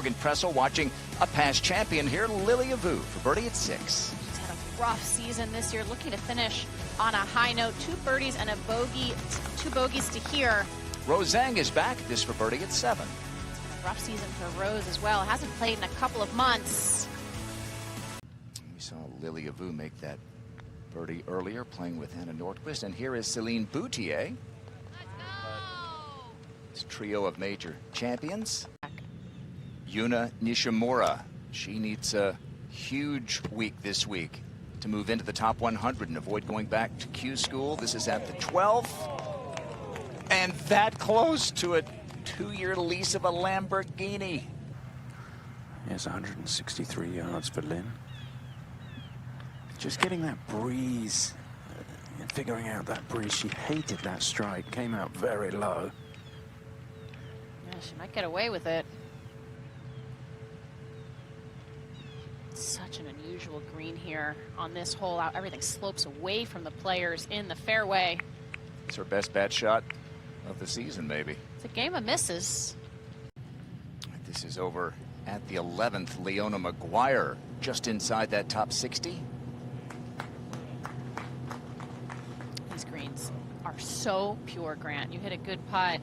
Morgan Pressel watching a past champion here, Lilia Vu, for birdie at 6. She's had a rough season this year, looking to finish on a high note. 2 birdies and a bogey, 2 bogeys to here. Rose Zhang is back, this for birdie at 7. Rough season for Rose as well. Hasn't played in a couple of months. We saw Lilia Vu make that birdie earlier, playing with Anna Nordquist. And here is Celine Boutier. This trio of major champions. Yuna Nishimura. She needs a huge week this week to move into the top 100 and avoid going back to Q school. This is at the 12th. And that close to a 2-year lease of a Lamborghini. Yes, 163 yards for Lynn. Just getting that breeze, figuring out that breeze. She hated that strike, came out very low. Yeah, she might get away with it. Such an unusual green here on this hole. Out, everything slopes away from the players in the fairway. It's her best bat shot of the season, maybe. It's a game of misses. This is over at the 11th. Leona Maguire just inside that top 60. These greens are so pure, Grant. You hit a good putt.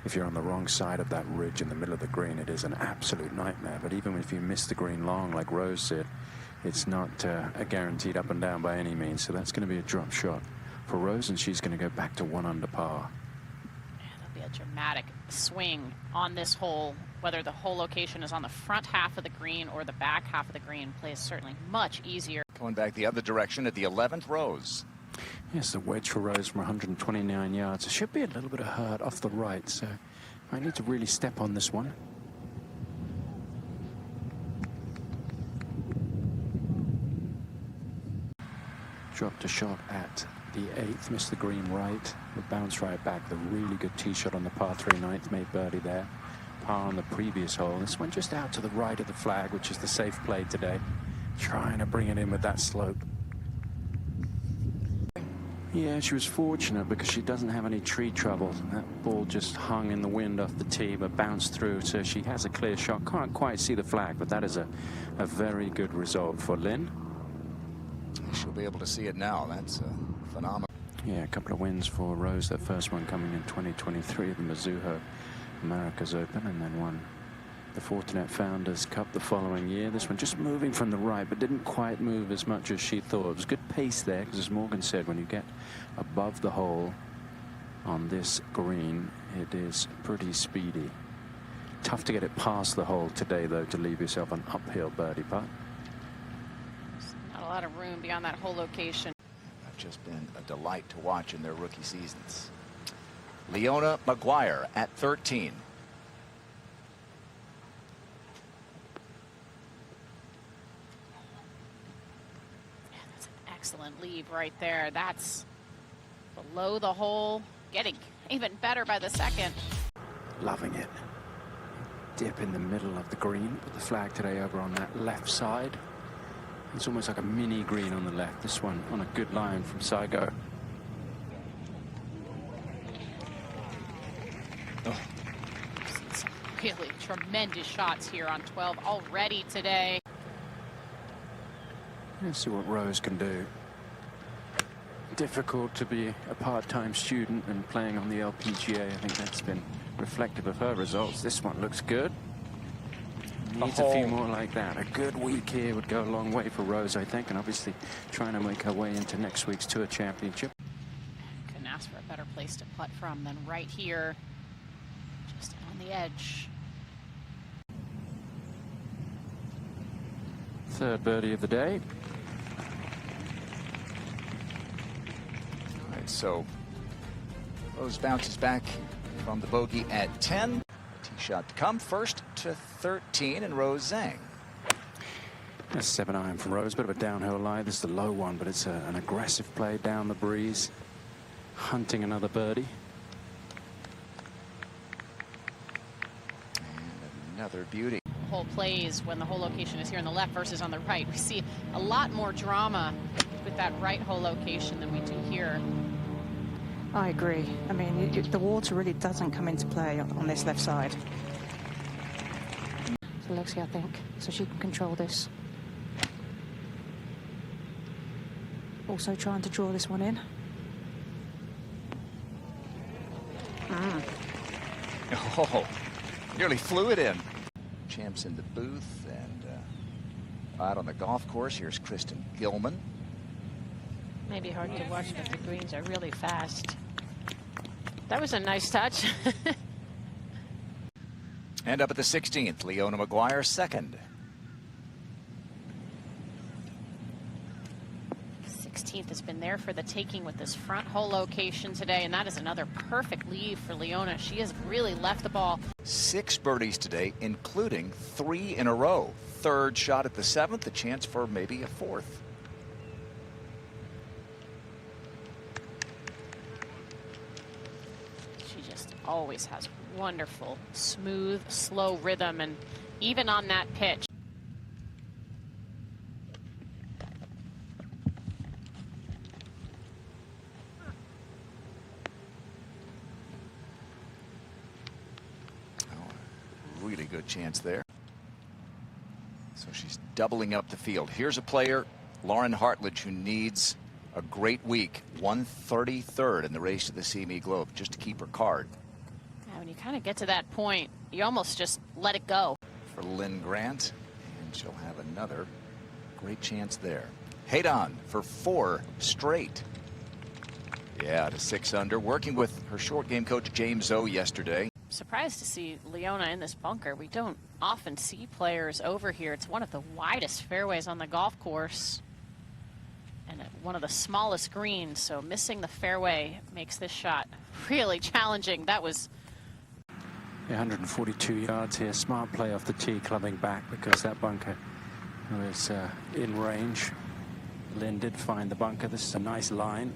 If you're on the wrong side of that ridge in the middle of the green, it is an absolute nightmare. But even if you miss the green long, like Rose said, it's not a guaranteed up and down by any means. So that's going to be a drop shot for Rose, and she's going to go back to 1 under par. A dramatic swing on this hole. Whether the hole location is on the front half of the green or the back half of the green, plays certainly much easier. Going back the other direction at the 11th, Rose. Yes, the wedge for Rose from 129 yards. It should be a little bit of hurt off the right, so I need to really step on this one. Dropped a shot at the 8th, missed the green right, would bounce right back. The really good tee shot on the par 3 9th, made birdie there. Par on the previous hole. This one just out to the right of the flag, which is the safe play today. Trying to bring it in with that slope. Yeah, she was fortunate because she doesn't have any tree trouble. That ball just hung in the wind off the tee, but bounced through, so she has a clear shot. Can't quite see the flag, but that is a very good result for Lynn. She'll be able to see it now. That's phenomenal. Yeah, a couple of wins for Rose. That first one coming in 2023, the Mizuho America's Open, and then won the Fortinet Founders Cup the following year. This one just moving from the right, but didn't quite move as much as she thought. It was good pace there, because as Morgan said, when you get above the hole on this green, it is pretty speedy. Tough to get it past the hole today, though, to leave yourself an uphill birdie putt. Not a lot of room beyond that hole location. Just been a delight to watch in their rookie seasons. Leona Maguire at 13. Yeah, that's an excellent lead right there. That's below the hole, getting even better by the second. Loving it. Dip in the middle of the green. Put the flag today over on that left side. It's almost like a mini green on the left. This one on a good line from Saigo. Oh. Some really tremendous shots here on 12 already today. Let's see what Rose can do. Difficult to be a part-time student and playing on the LPGA. I think that's been reflective of her results. This one looks good. Needs a few more like that. A good week here would go a long way for Rose, I think, and obviously trying to make her way into next week's Tour Championship. Couldn't ask for a better place to putt from than right here, just on the edge. Third birdie of the day. All right, so Rose bounces back from the bogey at 10. Tee shot to come first to 13, and Rose Zhang. That's 7 iron from Rose. Bit of a downhill lie. This is the low one, but it's an aggressive play down the breeze, hunting another birdie. And another beauty. Hole plays when the hole location is here on the left versus on the right. We see a lot more drama with that right hole location than we do here. I agree. I mean, the water really doesn't come into play on this left side. for Lexi, I think, so she can control this. Also trying to draw this one in. Oh, nearly flew it in. Champs in the booth, and out on the golf course, here's Kristen Gilman. Maybe hard to watch because the greens are really fast. That was a nice touch. And up at the 16th, Leona Maguire second. 16th has been there for the taking with this front hole location today, and that is another perfect leave for Leona. She has really left the ball. 6 birdies today, including 3 in a row. Third shot at the 7th, a chance for maybe a 4th. She just always has wonderful, smooth, slow rhythm, and even on that pitch. Really good chance there. So she's doubling up the field. Here's a player, Lauren Hartledge, who needs a great week. 133rd in the race to the CME Globe, just to keep her card. Now, when you kind of get to that point, you almost just let it go. For Lynn Grant, and she'll have another great chance there. Hayden for 4 straight. Yeah, to 6 under, working with her short game coach James O yesterday. Surprised to see Leona in this bunker. We don't often see players over here. It's one of the widest fairways on the golf course and one of the smallest greens, so missing the fairway makes this shot really challenging. That was 142 yards here. Smart play off the tee, clubbing back because that bunker was in range. Lynn did find the bunker. This is a nice line.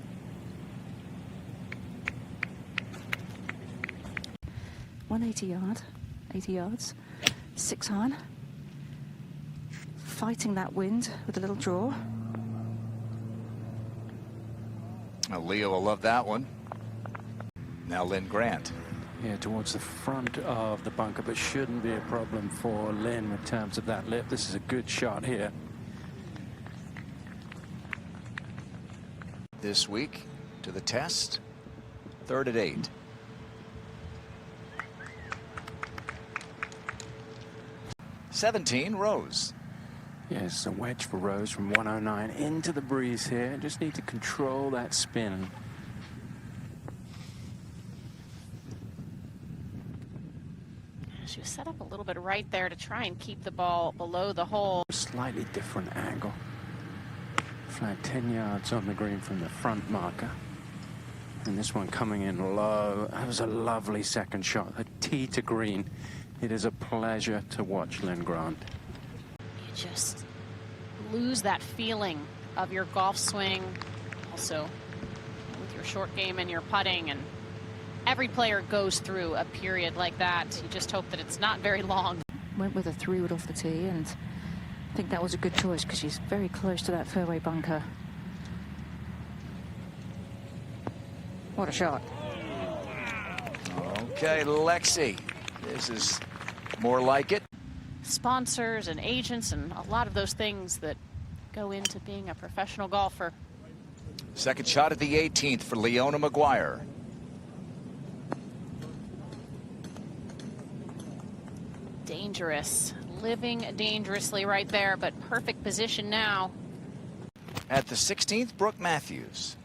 80 yards, 6 iron. Fighting that wind with a little draw. Well, Leo will love that one. Now Lynn Grant. Yeah, towards the front of the bunker, but shouldn't be a problem for Lynn in terms of that lip. This is a good shot here. This week to the test, 3rd at 8. '17, Rose. Yes, a wedge for Rose from 109 into the breeze here. Just need to control that spin. She was set up a little bit right there to try and keep the ball below the hole. Slightly different angle. Flag 10 yards on the green from the front marker. And this one coming in low. That was a lovely second shot. A tee to green. It is a pleasure to watch Lynn Grant. You just lose that feeling of your golf swing, also with your short game and your putting, and every player goes through a period like that. You just hope that it's not very long. Went with a 3-wood off the tee, and I think that was a good choice because she's very close to that fairway bunker. What a shot. Okay, Lexi. This is more like it. Sponsors and agents and a lot of those things that go into being a professional golfer. Second shot at the 18th for Leona Maguire. Dangerous. Living dangerously right there, but perfect position now. At the 16th, Brooke Matthews.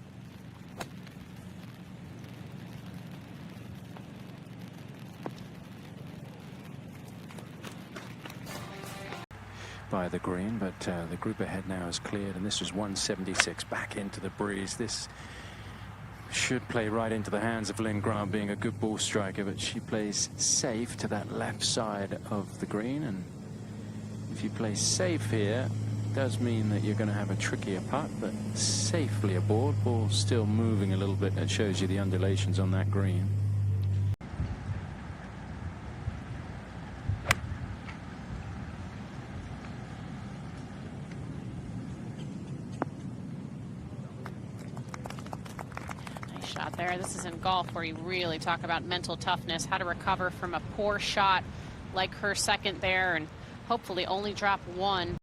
By the green, but the group ahead now is cleared, and this is 176 back into the breeze. This should play right into the hands of Lynn Grant, being a good ball striker, but she plays safe to that left side of the green, and if you play safe here, it does mean that you're going to have a trickier putt, but safely aboard. Ball still moving a little bit. That shows you the undulations on that green. Shot there. This is in golf where you really talk about mental toughness, how to recover from a poor shot like her second there, and hopefully only drop one.